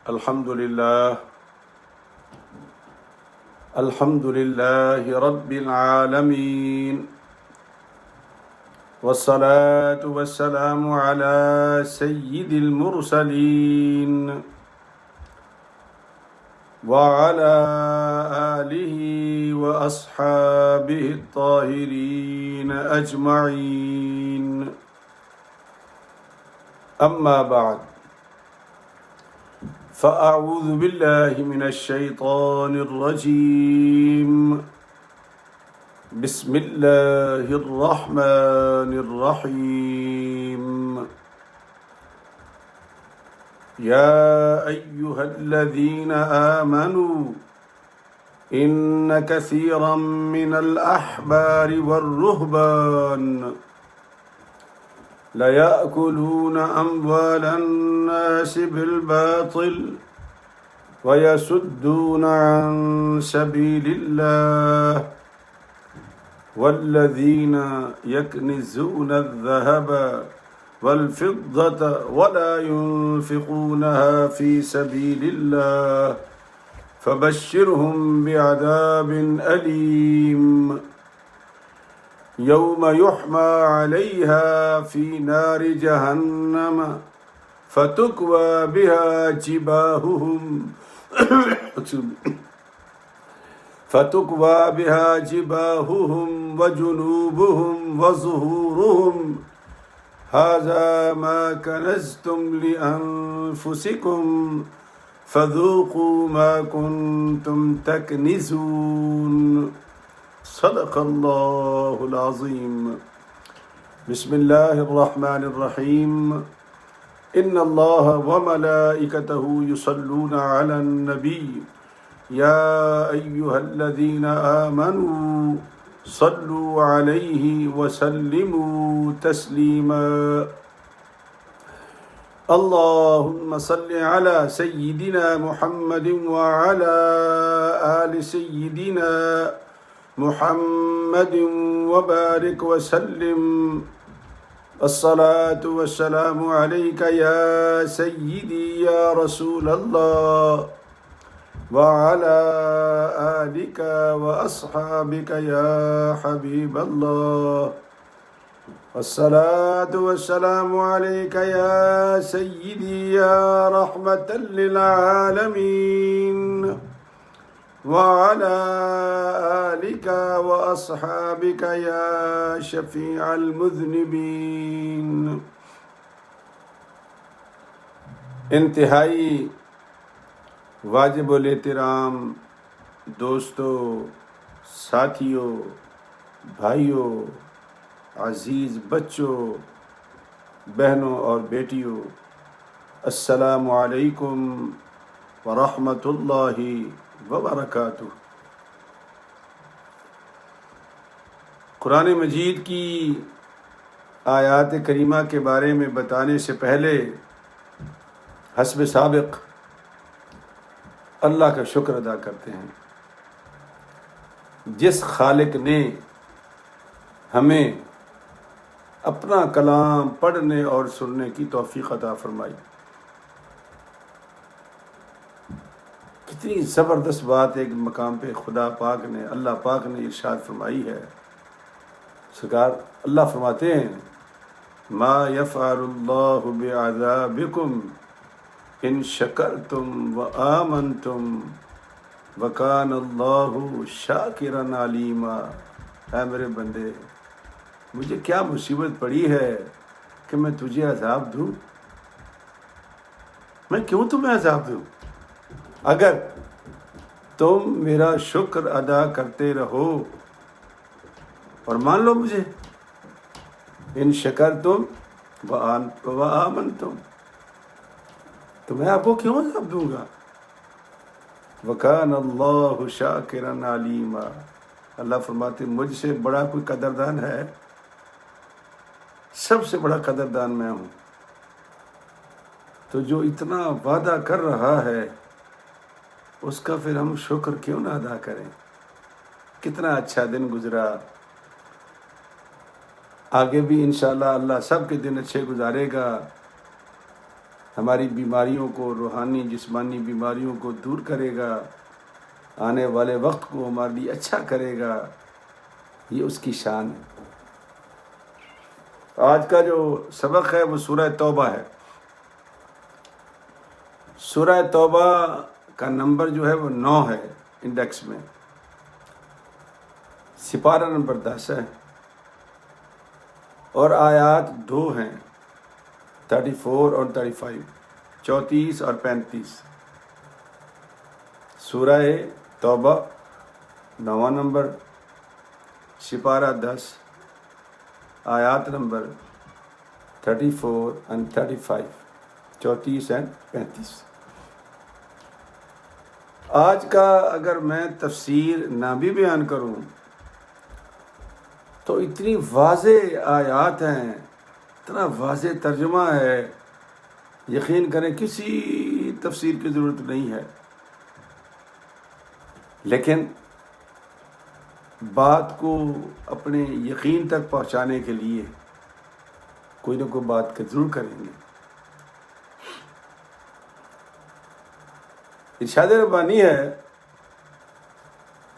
الحمد لله رب العالمين، والصلاة والسلام على سيد المرسلين وعلى آله وأصحابه الطاهرين أجمعين، أما بعد، فأعوذ بالله من الشيطان الرجيم. بسم الله الرحمن الرحيم. يا أيها الذين آمنوا إن كثيرا من الأحبار والرهبان ليأكلون أموال الناس بالباطل ويصدون عن سبيل الله والذين يكنزون الذهب والفضة ولا ينفقونها في سبيل الله فبشرهم بعذاب أليم يوم يحمى عليها في نار جهنم فتكوى بها جباههم وجنوبهم وظهورهم هذا ما كنزتم لأنفسكم فذوقوا ما كنتم تكنزون. صدق اللہ العظیم. بسم اللہ الرحمن الرحیم. ان اللہ وملائکتہ یصلون علی النبی یا ایہا الذین آمنوا صلوا علیہ وسلموا تسلیما. اللہم صل علی سیدنا محمد وعلی آل سیدنا محمد وبارک وسلم. الصلاة والسلام علیک یا سیدی یا رسول اللہ وعلی آلک واصحابک یا حبیب اللہ. الصلاة والسلام علیک یا سیدی یا رحمة للعالمین وعلى آلك وأصحابك يا شفيع المذنبين. انتہائی واجب الاحترام دوستوں، ساتھیوں، بھائیوں، عزیز بچوں، بہنوں اور بیٹیوں، السلام علیکم ورحمۃ اللہ وبرکاتہ. قرآن مجید کی آیات کریمہ کے بارے میں بتانے سے پہلے حسب سابق اللہ کا شکر ادا کرتے ہیں، جس خالق نے ہمیں اپنا کلام پڑھنے اور سننے کی توفیق عطا فرمائی. کتنی زبردست بات ایک مقام پہ خدا پاک نے، اللہ پاک نے ارشاد فرمائی ہے. سرکار اللہ فرماتے ہیں ما یفعل اللہ بعذابکم ان شکرتم وآمنتم وکان اللہ شاکرا علیما. اے میرے بندے، مجھے کیا مصیبت پڑی ہے کہ میں تجھے عذاب دوں؟ میں کیوں تمہیں عذاب دوں؟ اگر تم میرا شکر ادا کرتے رہو اور مان لو مجھے. ان شکرتم وآمنتم، تو میں آپ کو کیوں عذاب دوں گا؟ وکان اللہ شاکرا علیما. اللہ فرماتے مجھ سے بڑا کوئی قدردان ہے؟ سب سے بڑا قدردان میں ہوں. تو جو اتنا وعدہ کر رہا ہے اس کا پھر ہم شکر کیوں نہ ادا کریں؟ کتنا اچھا دن گزرا، آگے بھی انشاءاللہ اللہ سب کے دن اچھے گزارے گا. ہماری بیماریوں کو، روحانی جسمانی بیماریوں کو دور کرے گا، آنے والے وقت کو ہمارے لیے اچھا کرے گا، یہ اس کی شان ہے۔ آج کا جو سبق ہے وہ سورہ توبہ ہے۔ سورہ توبہ کا نمبر جو ہے وہ 9 ہے انڈیکس میں، سپارہ نمبر 10 ہے، اور آیات 2 ہیں، 34 اور 35، 34 اور 35۔ سورہ توبہ 9 نمبر، سپارہ 10، آیات نمبر 34 and 35، 34 and 35۔ آج کا اگر میں تفسیر نہ بھی بیان کروں تو اتنی واضح آیات ہیں، اتنا واضح ترجمہ ہے، یقین کریں کسی تفسیر کی ضرورت نہیں ہے، لیکن بات کو اپنے یقین تک پہنچانے کے لیے کوئی نہ کوئی بات کا ضرور کریں گے۔ ارشاد ربانی ہے،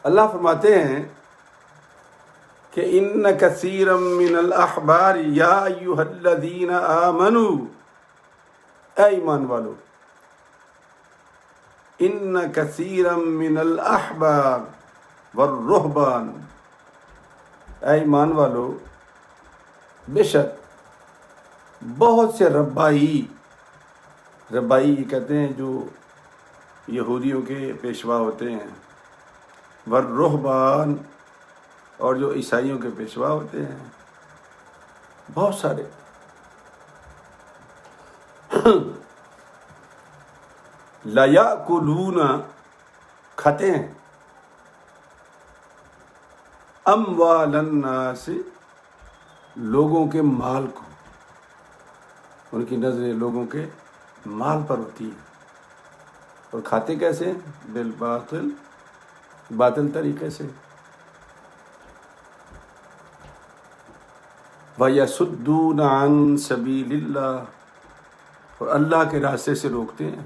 اللہ فرماتے ہیں کہ ان کثیرا من الاحبار یا ایھا الذین آمنوا، اے ایمان والو، ان کثیرا من الاحبار والرہبان، اے ایمان والو، بے شک بہت سے ربائی یہ کہتے ہیں جو یہودیوں کے پیشوا ہوتے ہیں، والرہبان، اور جو عیسائیوں کے پیشوا ہوتے ہیں، بہت سارے لا یاکلون، کھاتے ہیں، اموال الناس، لوگوں کے مال کو، ان کی نظریں لوگوں کے مال پر ہوتی ہے، اور کھاتے کیسے؟ بالباطل، باطل طریقے سے، وَيَصُدُّونَ عَن سَبِيلِ اللَّهِ، اور اللہ کے راستے سے روکتے ہیں۔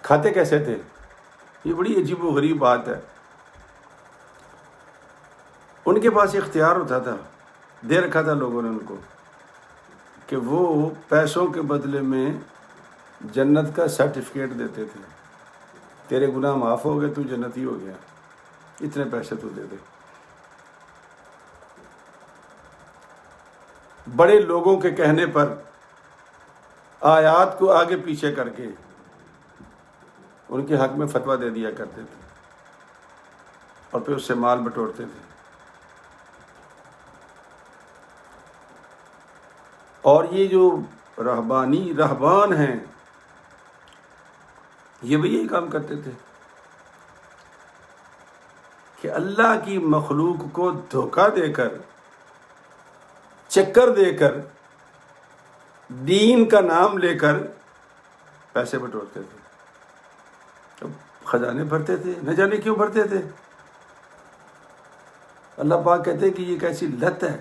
کھاتے کیسے تھے؟ یہ بڑی عجیب و غریب بات ہے۔ ان کے پاس اختیار ہوتا تھا، دے رکھا تھا لوگوں نے ان کو، کہ وہ پیسوں کے بدلے میں جنت کا سرٹیفکیٹ دیتے تھے، تیرے گناہ معاف ہو گئے، تو جنتی ہو گیا، اتنے پیسے تو دے دے۔ بڑے لوگوں کے کہنے پر آیات کو آگے پیچھے کر کے ان کے حق میں فتویٰ دے دیا کرتے تھے، اور پھر اس سے مال بٹورتے تھے۔ اور یہ جو رہبان ہیں، یہ بھی یہی کام کرتے تھے کہ اللہ کی مخلوق کو دھوکہ دے کر، چکر دے کر، دین کا نام لے کر پیسے بٹورتے تھے، خزانے بھرتے تھے، نہ جانے کیوں بھرتے تھے۔ اللہ پاک کہتے ہیں کہ یہ ایک ایسی لت ہے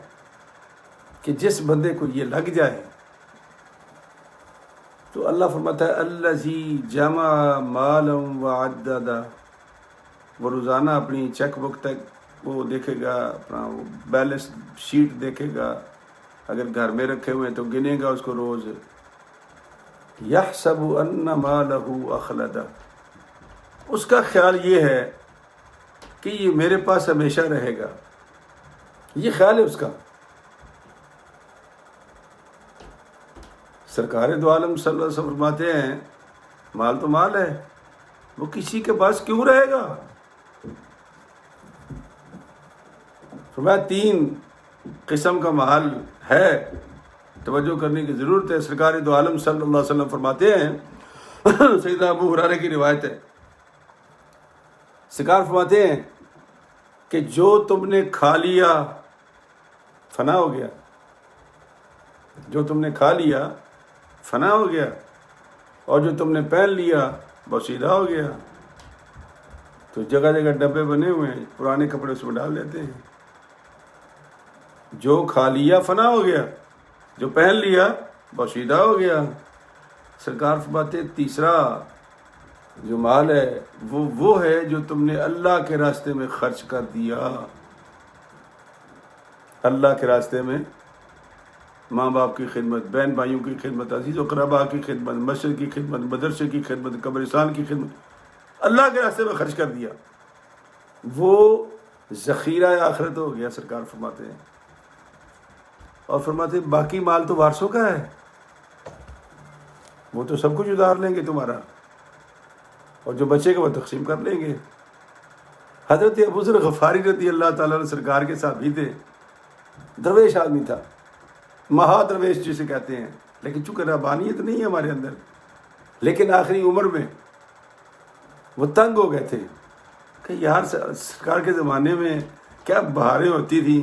کہ جس بندے کو یہ لگ جائے تو اللہ فرماتا ہے الذی جمع مالا وعددا، وہ روزانہ اپنی چیک بک تک وہ دیکھے گا، اپنا وہ بیلنس شیٹ دیکھے گا، اگر گھر میں رکھے ہوئے تو گنے گا اس کو روز۔ یحسب ان مالہ اخلدہ، اس کا خیال یہ ہے کہ یہ میرے پاس ہمیشہ رہے گا، یہ خیال ہے اس کا۔ سرکار دو عالم صلی اللہ علیہ وسلم فرماتے ہیں مال تو مال ہے، وہ کسی کے پاس کیوں رہے گا؟ فرمایا 3 قسم کا مال ہے، توجہ کرنے کی ضرورت ہے۔ سرکار دو عالم صلی اللہ علیہ وسلم فرماتے ہیں، سیدنا ابو ہریرہ کی روایت ہے، سرکار فرماتے ہیں کہ جو تم نے کھا لیا فنا ہو گیا، جو تم نے کھا لیا فنا ہو گیا، اور جو تم نے پہن لیا بوسیدہ ہو گیا۔ تو جگہ جگہ ڈبے بنے ہوئے ہیں، پرانے کپڑے اس میں ڈال دیتے ہیں۔ جو کھا لیا فنا ہو گیا، جو پہن لیا بوشیدہ ہو گیا۔ سرکار فرماتے تیسرا جو مال ہے وہ ہے جو تم نے اللہ کے راستے میں خرچ کر دیا۔ اللہ کے راستے میں ماں باپ کی خدمت، بہن بھائیوں کی خدمت، عزیز و اقربا کی خدمت، مسجد کی خدمت، مدرسے کی خدمت، قبرستان کی خدمت، اللہ کے راستے میں خرچ کر دیا، وہ ذخیرہ آخرت ہو گیا۔ سرکار فرماتے ہیں اور فرماتے ہیں باقی مال تو وارثوں کا ہے، وہ تو سب کچھ ادار لیں گے تمہارا، اور جو بچے گا وہ تقسیم کر لیں گے۔ حضرت ابو ذر غفاری رضی اللہ تعالیٰ عنہ سرکار کے صحابی تھے، درویش آدمی تھا، مہا درویش جسے کہتے ہیں، لیکن چونکہ ربانیت نہیں ہے ہمارے اندر، لیکن آخری عمر میں وہ تنگ ہو گئے تھے کہ یار سرکار کے زمانے میں کیا بہاریں ہوتی تھیں،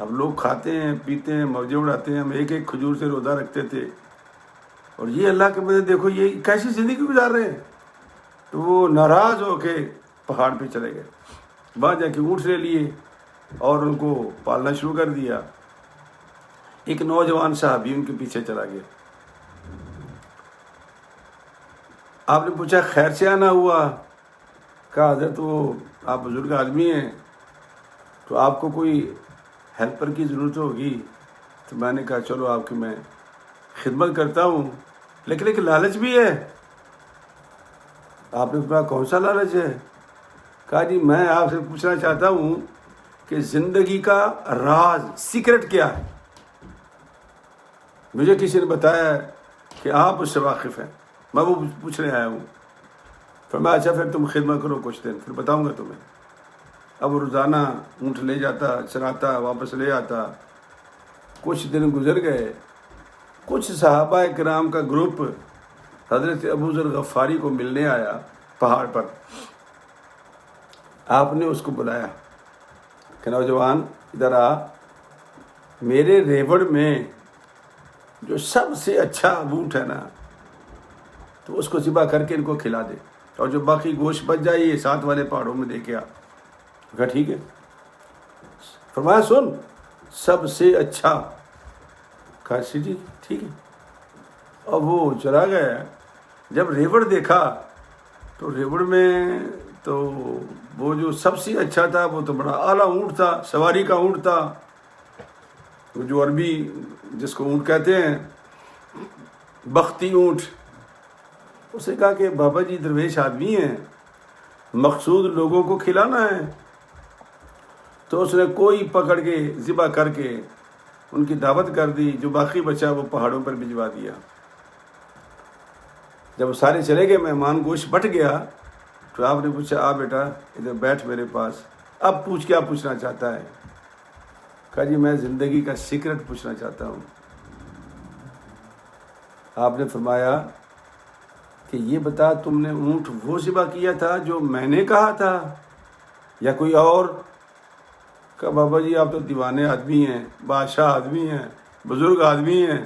اب لوگ کھاتے ہیں پیتے ہیں موجیں اڑاتے ہیں، ہم ایک ایک کھجور سے روزہ رکھتے تھے، اور یہ اللہ کے بندے دیکھو یہ کیسی زندگی گزار رہے ہیں۔ تو وہ ناراض ہو کے پہاڑ پہ چلے گئے، وہاں جا کے اونٹ لے لیے اور ان کو پالنا شروع کر دیا۔ ایک نوجوان صحابی ان کے پیچھے چلا گیا۔ آپ نے پوچھا خیر سے آنا ہوا؟ کہا حضرت وہ آپ بزرگ آدمی ہیں تو آپ کو کوئی ہیلپر کی ضرورت ہوگی، تو میں نے کہا چلو آپ کی میں خدمت کرتا ہوں، لیکن ایک لالچ بھی ہے۔ آپ نے کہا کون سا لالچ ہے؟ کہا جی میں آپ سے پوچھنا چاہتا ہوں کہ زندگی کا راز سیکرٹ کیا ہے؟ مجھے کسی نے بتایا ہے کہ آپ اس سے واقف ہیں، میں وہ پوچھنے آیا ہوں۔ فرمایا اچھا پھر تم خدمت کرو کچھ دن، پھر بتاؤں گا تمہیں۔ اب روزانہ اونٹ لے جاتا، چراتا، واپس لے آتا۔ کچھ دن گزر گئے، کچھ صحابہ کرام کا گروپ حضرت ابو ذر غفاری کو ملنے آیا پہاڑ پر۔ آپ نے اس کو بلایا کہ نوجوان ادھر آ، میرے ریوڑ میں جو سب سے اچھا اونٹ ہے نا تو اس کو ذبح کر کے ان کو کھلا دے، اور جو باقی گوشت بچ جائے یہ ساتھ والے پہاڑوں میں دے کے آ۔ کہا ٹھیک ہے۔ فرمایا سن سب سے اچھا، کہا جی ٹھیک ہے۔ اور وہ چلا گیا۔ جب ریوڑ دیکھا تو ریوڑ میں تو وہ جو سب سے اچھا تھا وہ تو بڑا اعلیٰ اونٹ تھا، سواری کا اونٹ تھا، وہ جو عربی جس کو اونٹ کہتے ہیں، بختی اونٹ۔ اس نے کہا کہ بابا جی درویش آدمی ہیں، مقصود لوگوں کو کھلانا ہے، تو اس نے کوئی پکڑ کے ذبح کر کے ان کی دعوت کر دی، جو باقی بچا وہ پہاڑوں پر بھجوا دیا۔ جب وہ سارے چلے گئے، مہمان گوشت بٹ گیا، تو آپ نے پوچھا آ بیٹا ادھر بیٹھ میرے پاس، اب پوچھ کیا پوچھنا چاہتا ہے؟ کہا جی میں زندگی کا سیکرٹ پوچھنا چاہتا ہوں۔ آپ نے فرمایا کہ یہ بتا تم نے اونٹ وہ ذبح کیا تھا جو میں نے کہا تھا یا کوئی اور؟ کہا بابا جی آپ تو دیوانے آدمی ہیں، بادشاہ آدمی ہیں، بزرگ آدمی ہیں،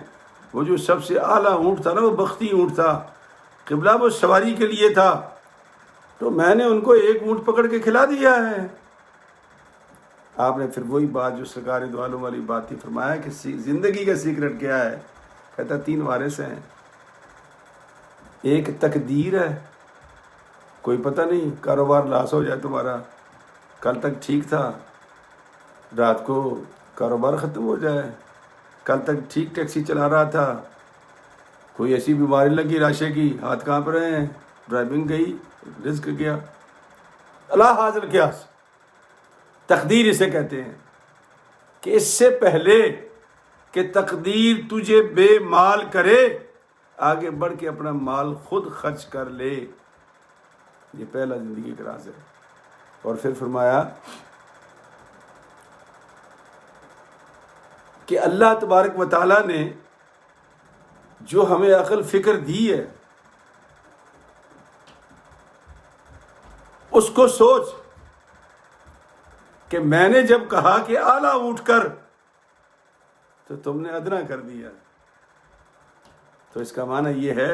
وہ جو سب سے اعلیٰ اونٹ تھا نا وہ بختی اونٹ تھا، قبلہ وہ سواری کے لیے تھا، تو میں نے ان کو ایک اونٹ پکڑ کے کھلا دیا ہے۔ آپ نے پھر وہی بات جو سرکار دو عالم والی بات تھی فرمایا کہ زندگی کا سیکرٹ کیا ہے؟ کہتا 3 وارث ہیں، ایک تقدیر ہے، کوئی پتہ نہیں کاروبار لاس ہو جائے تمہارا، کل تک ٹھیک تھا، رات کو کاروبار ختم ہو جائے، کل تک ٹھیک ٹیکسی چلا رہا تھا، کوئی ایسی بیماری لگی راشے کی، ہاتھ کانپ رہے ہیں، ڈرائیونگ گئی، رزق گیا، اللہ حاضر کیا۔ تقدیر اسے کہتے ہیں کہ اس سے پہلے کہ تقدیر تجھے بے مال کرے، آگے بڑھ کے اپنا مال خود خرچ کر لے، یہ پہلا زندگی کا راز ہے۔ اور پھر فرمایا کہ اللہ تبارک و تعالیٰ نے جو ہمیں عقل فکر دی ہے اس کو سوچ کہ میں نے جب کہا کہ اعلیٰ اٹھ کر تو تم نے ادنا کر دیا، تو اس کا معنی یہ ہے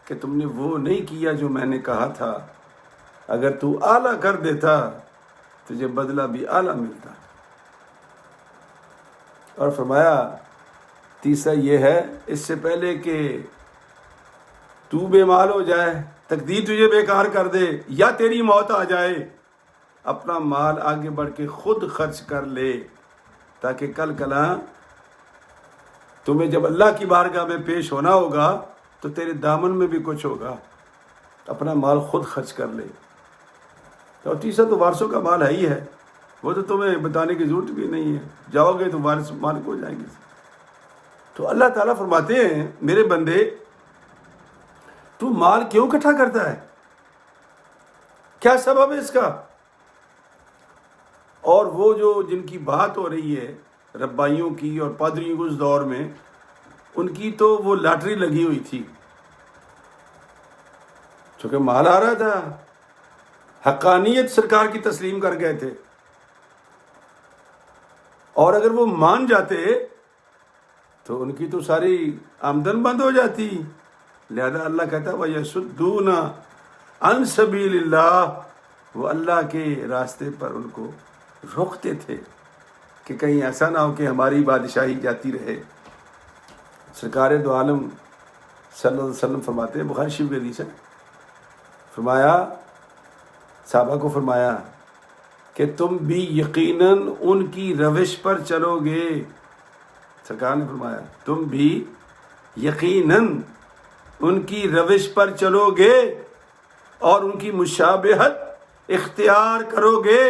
کہ تم نے وہ نہیں کیا جو میں نے کہا تھا، اگر تو اعلیٰ کر دیتا تجھے بدلہ بھی اعلیٰ ملتا۔ اور فرمایا تیسرا یہ ہے، اس سے پہلے کہ تو بے مال ہو جائے، تقدیر تجھے بیکار کر دے یا تیری موت آ جائے، اپنا مال آگے بڑھ کے خود خرچ کر لے، تاکہ کل کلاں تمہیں جب اللہ کی بارگاہ میں پیش ہونا ہوگا تو تیرے دامن میں بھی کچھ ہوگا، اپنا مال خود خرچ کر لے۔ اور تیسرا تو وارثوں کا مال ہے ہی ہے، وہ تو تمہیں بتانے کی ضرورت بھی نہیں ہے، جاؤ گے تو وارث مالک ہو جائیں گے۔ تو اللہ تعالیٰ فرماتے ہیں میرے بندے تو مال کیوں اکٹھا کرتا ہے، کیا سبب ہے اس کا؟ اور وہ جو جن کی بات ہو رہی ہے ربائیوں کی اور پادریوں کو اس دور میں، ان کی تو وہ لاٹری لگی ہوئی تھی، چونکہ مال آ رہا تھا، حقانیت سرکار کی تسلیم کر گئے تھے، اور اگر وہ مان جاتے تو ان کی تو ساری آمدن بند ہو جاتی۔ لہذا اللہ کہتا ہے وَيَصُدُّونَ عَن سَبِيلِ اللَّهِ، وہ اللہ کے راستے پر ان کو روکتے تھے کہ کہیں ایسا نہ ہو کہ ہماری بادشاہی جاتی رہے۔ سرکار دو عالم صلی اللہ علیہ وسلم فرماتے ہیں، بخاری شریف کی حدیث ہے، فرمایا صحابہ کو فرمایا کہ تم بھی یقیناً ان کی روش پر چلو گے۔ سرکار نے فرمایا تم بھی یقیناً ان کی روش پر چلو گے اور ان کی مشابہت اختیار کرو گے،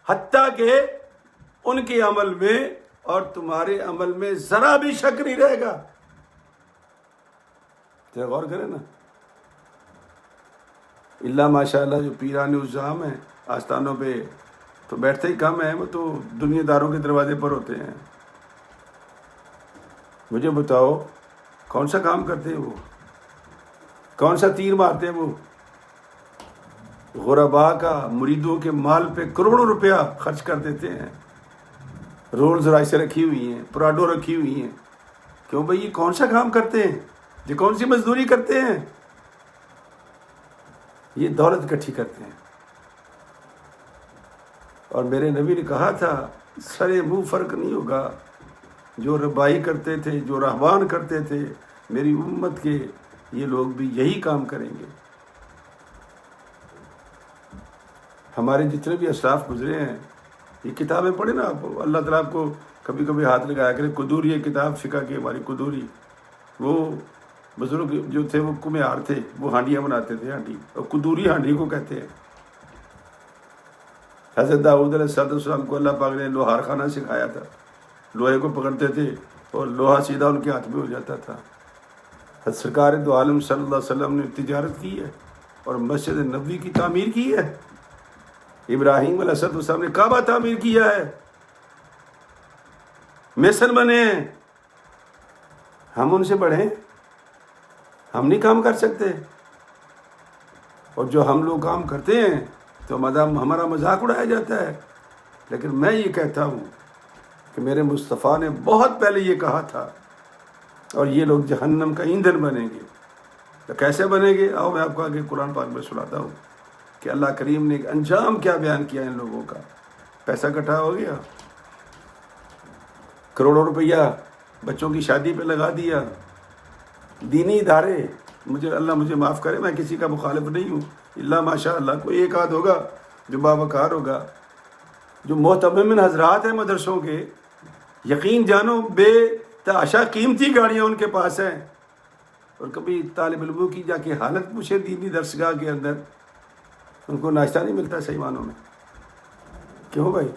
حتیٰ کہ ان کے عمل میں اور تمہارے عمل میں ذرا بھی شک نہیں رہے گا۔ ذرا غور کریں نا، اللہ ماشاء اللہ جو پیران الزام ہیں آستانوں پہ تو بیٹھتے ہی کم ہیں، وہ تو دنیا داروں کے دروازے پر ہوتے ہیں۔ مجھے بتاؤ کون سا کام کرتے ہیں وہ، کون سا تیر مارتے ہیں وہ؟ غرباء کا مریدوں کے مال پہ کروڑوں روپیہ خرچ کر دیتے ہیں، رولز رائسیں رکھی ہوئی ہیں، پراڈو رکھی ہوئی ہیں۔ کیوں بھائی یہ کون سا کام کرتے ہیں، یہ کون سی مزدوری کرتے ہیں؟ یہ دولت اکٹھی کرتے ہیں۔ اور میرے نبی نے کہا تھا سرے منہ فرق نہیں ہوگا، جو ربائی کرتے تھے، جو رہبان کرتے تھے میری امت کے، یہ لوگ بھی یہی کام کریں گے۔ ہمارے جتنے بھی اسلاف گزرے ہیں، یہ کتابیں پڑھیں نا آپ، اللہ تعالیٰ آپ کو کبھی کبھی ہاتھ لگایا کرے۔ قدوری یہ کتاب فقہ کی ہماری قدوری، وہ بزرگ جو تھے وہ کمیار تھے، وہ ہانڈیاں بناتے تھے، ہانڈی، اور قدوری ہانڈی کو کہتے ہیں۔ حضرت داؤد علیہ السلام کو اللہ پاک نے لوہار خانہ سکھایا تھا، لوہے کو پکڑتے تھے اور لوہا سیدھا ان کے ہاتھ میں ہو جاتا تھا۔ حضرت سرکار دو عالم صلی اللہ علیہ وسلم نے تجارت کی ہے اور مسجد نبوی کی تعمیر کی ہے، ابراہیم علیہ السلام نے کعبہ تعمیر کیا ہے، میسن بنے ہیں۔ ہم ان سے بڑھیں؟ ہم نہیں کام کر سکتے؟ اور جو ہم لوگ کام کرتے ہیں تو ہمارا مذاق اڑایا جاتا ہے۔ لیکن میں یہ کہتا ہوں کہ میرے مصطفیٰ نے بہت پہلے یہ کہا تھا، اور یہ لوگ جہنم کا ایندھن بنیں گے۔ تو کیسے بنیں گے؟ آؤ میں آپ کو آگے قرآن پاک میں سناتا ہوں کہ اللہ کریم نے ایک انجام کیا بیان کیا ان لوگوں کا۔ پیسہ اکٹھا ہو گیا، کروڑوں روپیہ بچوں کی شادی پہ لگا دیا، دینی ادارے، اللہ مجھے معاف کرے، میں کسی کا مخالف نہیں ہوں، اللہ ماشاء اللہ کوئی ایک آدھ ہوگا جو باوقار ہوگا، جو محتمم حضرات ہیں مدرسوں کے، یقین جانو بے تحاشا قیمتی گاڑیاں ان کے پاس ہیں، اور کبھی طالب علموں کی جا کے حالت پوچھے دینی درسگاہ کے اندر، ان کو ناشتہ نہیں ملتا صحیح معنوں میں۔ کیوں بھائی؟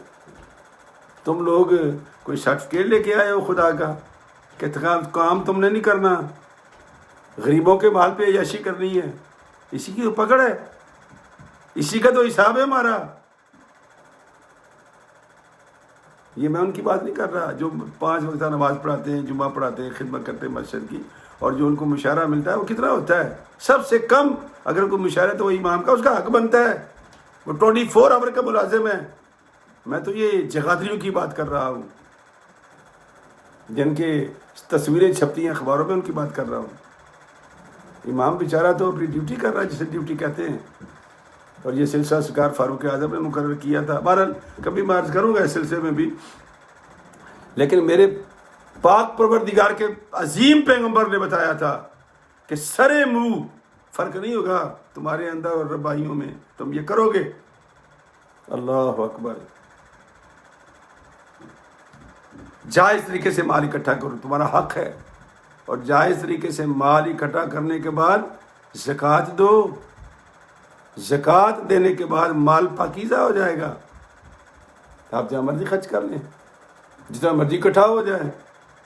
تم لوگ کوئی سرٹیفکیٹ لے کے آئے ہو خدا کا کہ کام تم نے نہیں کرنا، غریبوں کے مال پہ عیاشی کرنی ہے، اسی کی پکڑ ہے، اسی کا تو حساب ہے ہمارا۔ یہ میں ان کی بات نہیں کر رہا جو 5 وقتہ نماز پڑھاتے ہیں، جمعہ پڑھاتے ہیں، خدمت کرتے ہیں مسجد کی، اور جو ان کو مشاہرہ ملتا ہے وہ کتنا ہوتا ہے؟ سب سے کم اگر کوئی مشاہرہ تو وہ امام کا اس کا حق بنتا ہے، وہ 24 آور کا ملازم ہے۔ میں تو یہ جگادریوں کی بات کر رہا ہوں، جن کے تصویریں چھپتی ہیں اخباروں میں، ان کی بات کر رہا ہوں۔ امام بیچارہ تو اپنی ڈیوٹی کر رہا ہے، جسے ڈیوٹی کہتے ہیں، اور یہ سلسلہ سرکار فاروق اعظم نے مقرر کیا تھا۔ بہرحال کبھی میں عرض کروں گا اس سلسلے میں بھی، لیکن میرے پاک پروردگار کے عظیم پیغمبر نے بتایا تھا کہ سرے منہ فرق نہیں ہوگا تمہارے اندر اور ربائیوں میں، تم یہ کرو گے۔ اللہ اکبر۔ جائز طریقے سے مال اکٹھا کرو، تمہارا حق ہے، اور جائز طریقے سے مال اکٹھا کرنے کے بعد زکوٰۃ دو۔ زکوٰۃ دینے کے بعد مال پاکیزہ ہو جائے گا، آپ جہاں مرضی خرچ کر لیں، جتنا مرضی اکٹھا ہو جائے،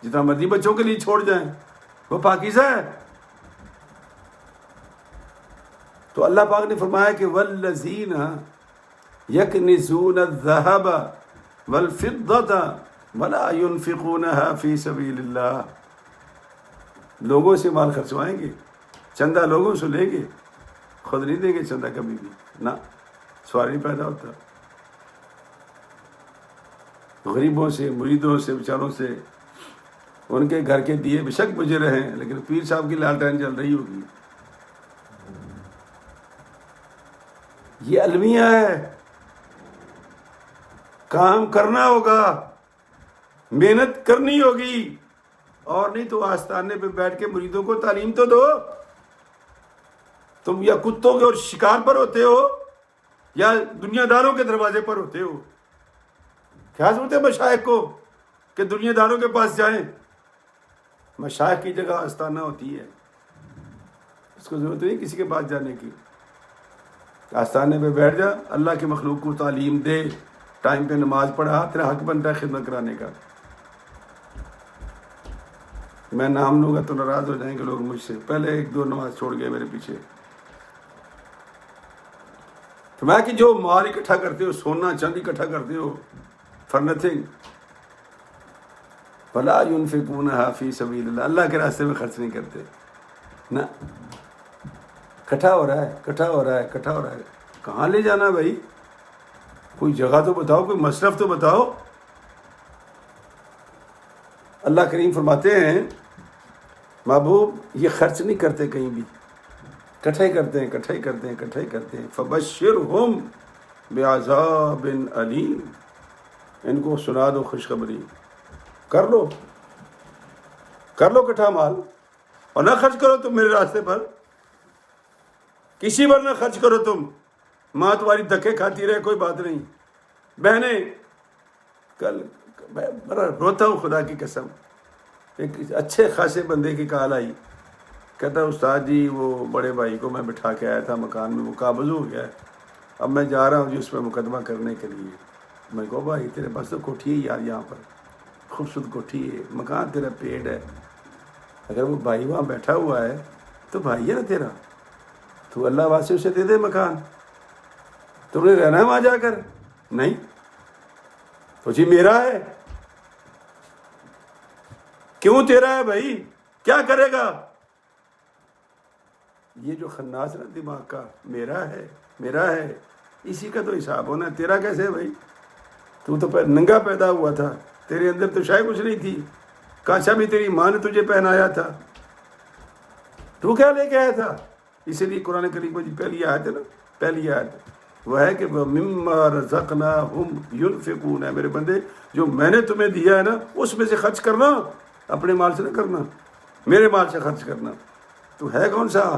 جتنا مرضی بچوں کے لیے چھوڑ جائیں، وہ پاکیزہ ہے۔ تو اللہ پاک نے فرمایا کہ والذین یکنزون الذهب والفضة ولا ينفقونها فی سبیل اللہ، لوگوں سے مال خرچوائیں گے، چندہ لوگوں سے لیں گے، خود نہیں دیں گے چندہ کبھی بھی، نہ سوال نہیں پیدا ہوتا۔ غریبوں سے، مریدوں سے، بیچاروں سے، ان کے گھر کے دیے بے شک بجھ رہے ہیں، لیکن پیر صاحب کی لالٹین جل رہی ہوگی۔ یہ المیہ ہے، کام کرنا ہوگا، محنت کرنی ہوگی، اور نہیں تو آستانے پہ بیٹھ کے مریدوں کو تعلیم تو دو۔ تم یا کتوں کے اور شکار پر ہوتے ہو یا دنیا داروں کے دروازے پر ہوتے ہو؟ کیا ضرورت ہے مشائخ کو کہ دنیا داروں کے پاس جائیں؟ مشائخ کی جگہ آستانہ ہوتی ہے، اس کو ضرورت نہیں کسی کے پاس جانے کی۔ آستانے پہ بیٹھ جا، اللہ کی مخلوق کو تعلیم دے، ٹائم پہ نماز پڑھا، تیرا حق بنتا ہے خدمت کرانے کا۔ میں نام لوں گا تو ناراض ہو جائیں گے لوگ مجھ سے، پہلے ایک دو نماز چھوڑ گئے میرے پیچھے۔ تو میں کہ جو مال اکٹھا کرتے ہو، سونا چاندی اکٹھا کرتے ہو فار نتھنگ، ولا ينفقونها فی سبیل اللہ، اللہ کے راستے میں خرچ نہیں کرتے، نہ کٹھا ہو رہا ہے، کٹھا ہو رہا ہے، کٹھا ہو رہا ہے، کہاں لے جانا بھائی؟ کوئی جگہ تو بتاؤ، کوئی مصرف تو بتاؤ۔ اللہ کریم فرماتے ہیں محبوب یہ خرچ نہیں کرتے کہیں بھی، کٹھا ہی کرتے ہیں، کٹھا ہی کرتے ہیں، کٹھا ہی کرتے ہیں۔ فبشرہم بعذاب علیم، ان کو سنا دو خوشخبری، کر لو کٹھا مال، اور نہ خرچ کرو تم میرے راستے پر، کسی پر نہ خرچ کرو تم۔ ماں تمہاری دھکے کھاتی رہے کوئی بات نہیں، بہنیں، کل میں بڑا روتا ہوں خدا کی قسم، ایک اچھے خاصے بندے کی کال آئی، کہتا استاد جی وہ بڑے بھائی کو میں بٹھا کے آیا تھا مکان میں، وہ قابض ہو گیا ہے، اب میں جا رہا ہوں جی اس پہ مقدمہ کرنے کے لیے۔ میں کہو بھائی تیرے پاس تو کوٹھی ہے یار، یہاں پر خوبصورت کوٹھی ہے، مکان تیرا پیڑ ہے، اگر وہ بھائی وہاں بیٹھا ہوا ہے تو بھائی ہے نا تیرا، تو اللہ واسطے اسے دے دے مکان، تم نے رہنا ہے وہاں جا کر؟ نہیں تو جی میرا ہے۔ کیوں تیرا ہے بھائی؟ کیا کرے گا؟ یہ جو خناس ہے نا دماغ کا، میرا ہے میرا ہے، اسی کا تو حساب ہونا ہے، تیرا کیسے ہے بھائی؟ تو ننگا پیدا ہوا تھا، تیرے اندر تو شاید کچھ نہیں تھی، کانچا بھی تیری ماں نے تجھے پہنایا تھا، تو کیا لے کے آیا تھا؟ اسی لیے قرآن کریم کی پہلی آیت ہے نا، پہلی آیت وہ ہے کہ مما رزقناہم ینفقون، ہے میرے بندے جو میں نے تمہیں دیا ہے نا اس میں سے خرچ کرنا، اپنے مال سے نہ کرنا، میرے مال سے خرچ کرنا۔ تو ہے کون سا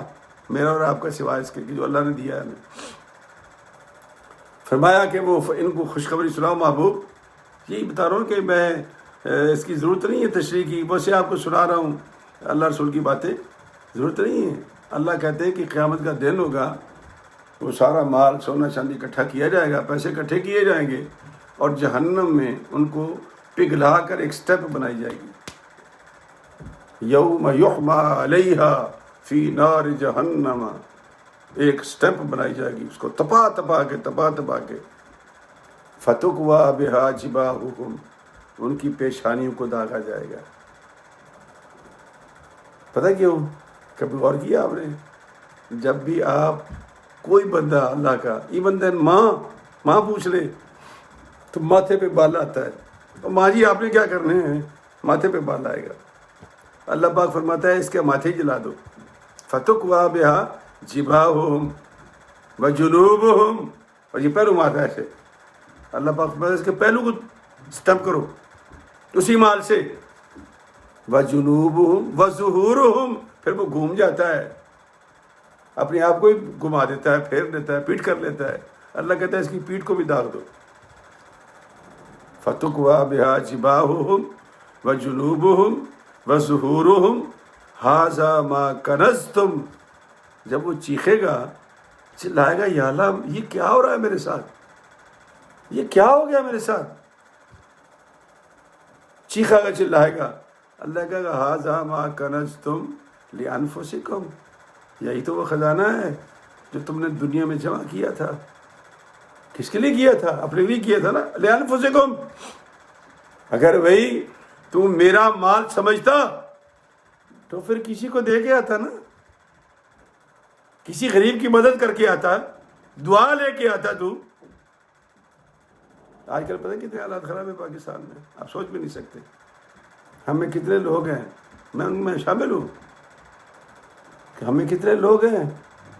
میرا اور آپ کا سوائے اس کے جو اللہ نے دیا ہے ہمیں؟ فرمایا کہ وہ ان کو خوشخبری سناؤ محبوب، یہی بتا رہا ہوں کہ میں اس کی ضرورت نہیں ہے تشریح کی، بس آپ کو سنا رہا ہوں اللہ رسول کی باتیں، ضرورت نہیں ہے۔ اللہ کہتے ہیں کہ قیامت کا دن ہوگا، وہ سارا مال سونا چاندی اکٹھا کیا جائے گا، پیسے اکٹھے کیے جائیں گے، اور جہنم میں ان کو پگھلا کر ایک سٹیپ بنائی جائے گی، یوم یحمى علیہا فی نار جہنم، ایک سٹیپ بنائی جائے گی، اس کو تپا تپا کے فتکوی بہا جباہہم، ان کی پیشانیوں کو داغا جائے گا۔ پتہ کیوں؟ کبھی غور کیا آپ نے؟ جب بھی آپ کوئی بندہ اللہ کا، ایون دین ماں پوچھ لے تو ماتھے پہ بال آتا ہے، اور ماں جی آپ نے کیا کرنے ہیں؟ ماتھے پہ بال آئے گا۔ اللہ پاک فرماتا ہے اس کے ماتھے جلا دو، فتکوی بہا جباہہم وجنوبہم، اور یہ پہلو ماتھا ایسے، اللہ پاک فرماتا ہے اس کے پہلو کو سٹمپ کرو اسی مال سے، وجنوبہم وظہورہم، پھر وہ گھوم جاتا ہے، اپنے آپ کو ہی گھما دیتا ہے، پھیر دیتا ہے، پیٹ کر لیتا ہے۔ اللہ کہتا ہے اس کی پیٹ کو بھی داغ دو۔ فَتُقْوَىٰ بِهَا جِبَاهُهُمْ وَجُنُوبُهُمْ وَظُهُورُهُمْ هَٰذَا مَا كَنَزْتُمْ، جب وہ چیخے گا، چلائے گا، یا اللہ یہ کیا ہو رہا ہے میرے ساتھ، یہ کیا ہو گیا میرے ساتھ، چیخا گا، چلائے گا، اللہ کہے گا هَٰذَا مَا كَنَزْتُمْ لِأَنفُسِكُمْ، یہی تو وہ خزانہ ہے جو تم نے دنیا میں جمع کیا تھا۔ کس کے لیے کیا تھا؟ اپنے لیے کیا تھا نا، لِأَنفُسِكُمْ۔ اگر وہی تم میرا مال سمجھتا تو پھر کسی کو دے کے آتا نا، کسی غریب کی مدد کر کے آتا، دعا لے کے آتا۔ تو آج کل پتہ کتنے حالات خراب ہیں پاکستان میں، آپ سوچ بھی نہیں سکتے۔ ہم میں کتنے لوگ ہیں، میں ان میں شامل ہوں، کہ ہمیں کتنے لوگ ہیں،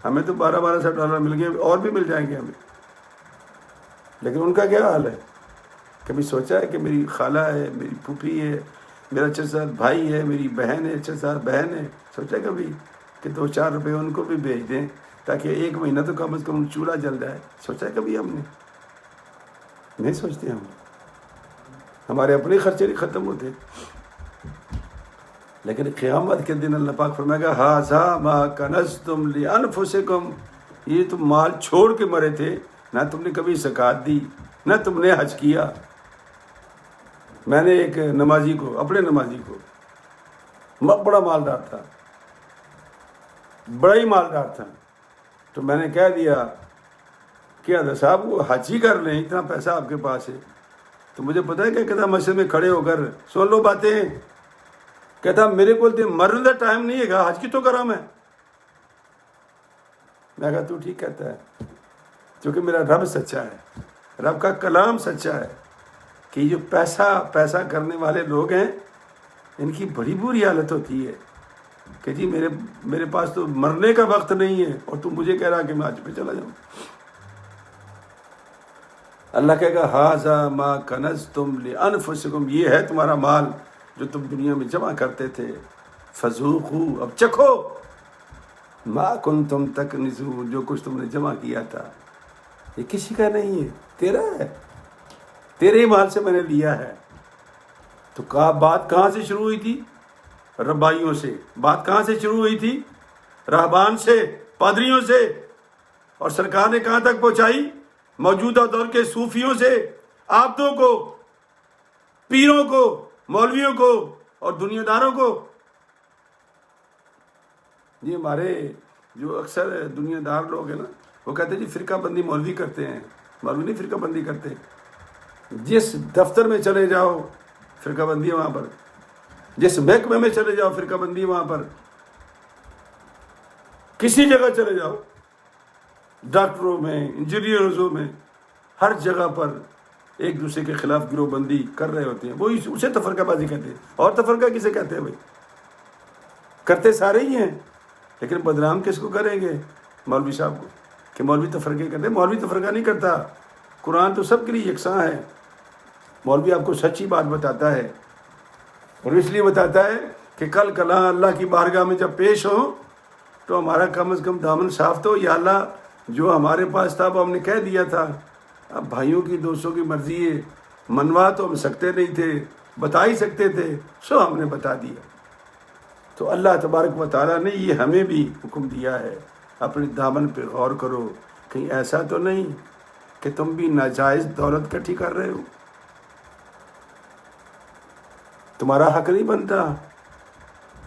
ہمیں تو 1200 ڈالر مل گئے، اور بھی مل جائیں گے ہمیں، لیکن ان کا کیا حال ہے؟ کبھی سوچا ہے کہ میری خالہ ہے، میری پھوپھی ہے، میرا چچا بھائی ہے، میری بہن ہے، چچا بہن ہے، سوچا کبھی کہ 2-4 روپے ان کو بھی بھیج دیں تاکہ 1 مہینہ تو کم از کم چولہا جل جائے؟ سوچا کبھی ہم نے؟ نہیں سوچتے ہم، ہمارے اپنے خرچے نہیں ختم ہوتے۔ لیکن قیامت کے دن اللہ پاک فرمائے گا ہَٰذَا مَا كَنَزْتُمْ لِأَنفُسِكُمْ، یہ تم مال چھوڑ کے مرے تھے، نہ تم نے کبھی زکوٰۃ دی، نہ تم نے حج کیا۔ میں نے ایک نمازی کو، اپنے نمازی کو، بڑا مالدار تھا، بڑا ہی مالدار تھا، تو میں نے کہہ دیا کہ حضرت صاحب وہ حج ہی کر لیں، اتنا پیسہ آپ کے پاس ہے۔ تو مجھے پتہ ہے کہ کہتا مسجد میں کھڑے ہو کر سن لو باتیں، کہتا میرے کو مرنے کا ٹائم نہیں ہے گا، حج کی تو کرا میں کہا تو ٹھیک کہتا ہے، کیونکہ میرا رب سچا ہے، رب کا کلام سچا ہے کہ جو پیسہ کرنے والے لوگ ہیں ان کی بڑی بری حالت ہوتی ہے کہ جی میرے پاس تو مرنے کا وقت نہیں ہے اور تم مجھے کہہ رہا کہ میں حج پہ چلا جاؤں۔ اللہ کہے گا ہَٰذَا مَا كَنَزْتُمْ لِأَنفُسِكُمْ، یہ ہے تمہارا مال جو تم دنیا میں جمع کرتے تھے، فَذُوقُوا، اب چکھو، مَا كُنتُمْ تَكْنِزُونَ، جو کچھ تم نے جمع کیا تھا، یہ کسی کا نہیں ہے، تیرا ہے، تیرے ہی مال سے میں نے لیا ہے۔ تو بات کہاں سے شروع ہوئی تھی؟ ربائیوں سے۔ بات کہاں سے شروع ہوئی تھی؟ راہبان سے، پادریوں سے، اور سرکار نے کہاں تک پہنچائی؟ موجودہ دور کے صوفیوں سے، عابدوں کو، پیروں کو، مولویوں کو اور دنیا داروں کو۔ یہ ہمارے جو اکثر دنیا دار لوگ ہیں نا، وہ کہتے ہیں جی فرقہ بندی مولوی کرتے ہیں، مولوی نہیں فرقہ بندی کرتے۔ جس دفتر میں چلے جاؤ فرقہ بندی ہے وہاں پر، جس محکمے میں چلے جاؤ فرقہ بندی ہے وہاں پر، کسی جگہ چلے جاؤ، ڈاکٹروں میں، انجینئرزوں میں، ہر جگہ پر ایک دوسرے کے خلاف گروہ بندی کر رہے ہوتے ہیں، وہی اسے تفرقہ بازی کہتے ہیں۔ اور تفرقہ کسے کہتے ہیں بھائی؟ کرتے سارے ہی ہیں، لیکن بدنام کس کو کریں گے؟ مولوی صاحب کو، کہ مولوی تفرقے کرتے ہیں۔ مولوی تفرقہ نہیں کرتا، قرآن تو سب کے لیے یکساں ہے۔ مولوی آپ کو سچی بات بتاتا ہے، اور اس لیے بتاتا ہے کہ کل کلاں اللہ کی بارگاہ میں جب پیش ہوں تو ہمارا کم از کم دامن صاف تو، یا اللہ جو ہمارے پاس تھا وہ ہم نے کہہ دیا تھا، اب بھائیوں کی دوستوں کی مرضی ہے، منوا تو ہم سکتے نہیں تھے، بتا ہی سکتے تھے، سو ہم نے بتا دیا۔ تو اللہ تبارک و تعالیٰ نے یہ ہمیں بھی حکم دیا ہے، اپنے دامن پہ غور کرو، کہیں ایسا تو نہیں کہ تم بھی ناجائز دولت اکٹھی کر رہے ہو، تمہارا حق نہیں بنتا۔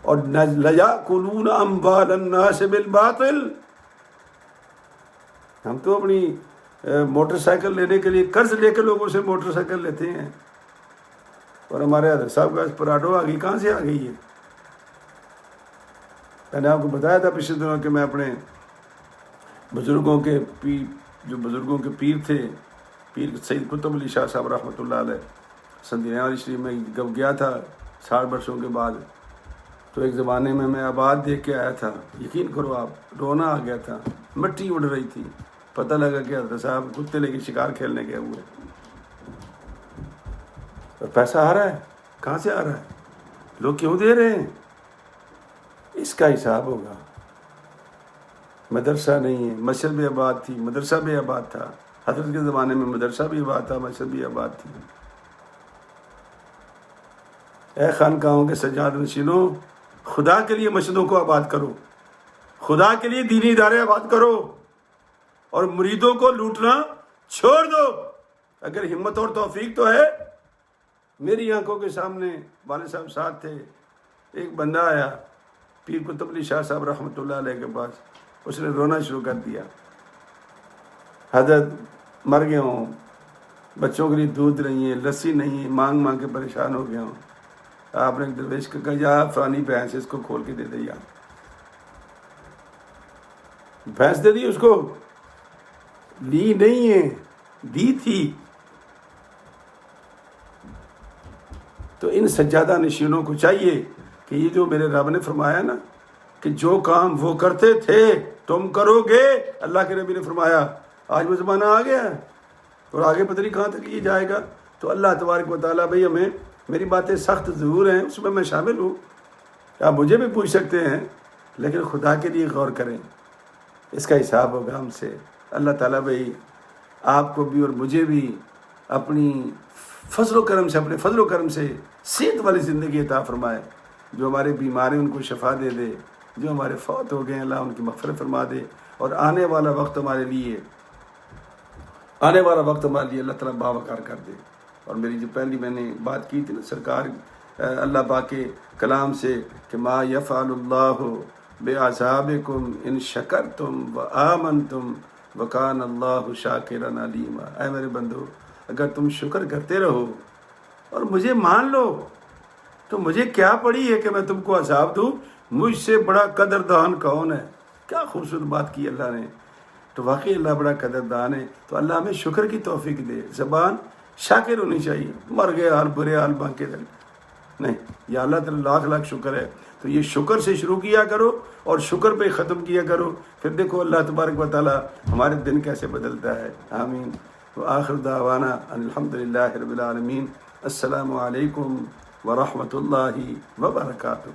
اور لَيَأْكُلُونَ أَمْوَالَ النَّاسِ بِالْبَاطِلِ، ہم تو اپنی موٹر سائیکل لینے کے لیے قرض لے کے لوگوں سے موٹر سائیکل لیتے ہیں، اور ہمارے حضرت صاحب کا پراڈو آ گئی، کہاں سے آ گئی ہے؟ میں نے آپ کو بتایا تھا پچھلے دنوں کہ میں اپنے بزرگوں کے پیر تھے، پیر سید قطب علی شاہ صاحب رحمۃ اللہ علیہ، سندھیاں شریف میں جب گیا تھا 60 برسوں کے بعد، تو ایک زمانے میں آباد دیکھ کے آیا تھا، یقین کرو آپ، رونا آ گیا تھا، مٹی اڑ رہی تھی، پتہ لگا کہ حضرت صاحب کتے لے کے شکار کھیلنے گئے ہوئے، اور پیسہ آ رہا ہے، کہاں سے آ رہا ہے؟ لوگ کیوں دے رہے ہیں؟ اس کا حساب ہوگا۔ مدرسہ نہیں ہے، مسجد بھی آباد تھی، مدرسہ بھی آباد تھا، حضرت کے زمانے میں مدرسہ بھی آباد تھا، مسجد بھی آباد تھی۔ اے خانقاہوں کے سجاد نشینوں، خدا کے لیے مسجدوں کو آباد کرو، خدا کے لیے دینی ادارے آباد کرو، اور مریدوں کو لوٹنا چھوڑ دو۔ اگر ہمت اور توفیق تو ہے۔ میری آنکھوں کے سامنے والد صاحب ساتھ تھے، ایک بندہ آیا پیر قطب علی شاہ صاحب رحمۃ اللہ علیہ کے پاس، اس نے رونا شروع کر دیا، حضرت مر گیا ہوں، بچوں کے لیے دودھ نہیں ہے، لسی نہیں ہے، مانگ مانگ کے پریشان ہو گیا ہوں۔ آپ نے ایک درویش کو کہا یا فلانی بھینس اس کو کھول کے دے دے، یا بھینس دے دی، اس کو لی نہیں ہے، دی تھی۔ تو ان سجادہ نشینوں کو چاہیے کہ یہ جو میرے رب نے فرمایا نا کہ جو کام وہ کرتے تھے تم کرو گے، اللہ کے نبی نے فرمایا، آج وہ زمانہ آ گیا ہے اور آگے پتہ نہیں کہاں تک یہ جائے گا۔ تو اللہ تبارک و تعالیٰ بھائی ہمیں، میری باتیں سخت ضرور ہیں، اس میں شامل ہوں، آپ مجھے بھی پوچھ سکتے ہیں، لیکن خدا کے لیے غور کریں، اس کا حساب ہوگا ہم سے۔ اللہ تعالیٰ بھائی آپ کو بھی اور مجھے بھی اپنی فضل و کرم سے، اپنے فضل و کرم سے صحت والی زندگی عطا فرمائے، جو ہمارے بیمار ہیں ان کو شفا دے دے، جو ہمارے فوت ہو گئے ہیں اللہ ان کی مغفرت فرما دے، اور آنے والا وقت ہمارے لیے اللہ تعالیٰ باوقار کر دے۔ اور میری جو پہلی میں نے بات کی تھی نا سرکار اللہ پاک کے کلام سے کہ ما یفعل اللہ بعذابکم ان شکرتم وآمنتم وکان اللہ شاکرا علیما۔ اے میرے بندو، اگر تم شکر کرتے رہو اور مجھے مان لو تو مجھے کیا پڑی ہے کہ میں تم کو عذاب دوں؟ مجھ سے بڑا قدردان کون ہے؟ کیا خوبصورت بات کی اللہ نے۔ تو واقعی اللہ بڑا قدردان ہے۔ تو اللہ ہمیں شکر کی توفیق دے، زبان شاکر ہونی چاہیے، مر گئے حال برے حال بانکے دل نہیں، یا اللہ تعالیٰ لاکھ لاکھ شکر ہے۔ تو یہ شکر سے شروع کیا کرو اور شکر پہ ختم کیا کرو، پھر دیکھو اللہ تبارک و تعالیٰ ہمارے دن کیسے بدلتا ہے۔ آمین۔ وآخر دعوانا ان الحمدللہ رب العالمین۔ السلام علیکم ورحمۃ اللہ وبرکاتہ۔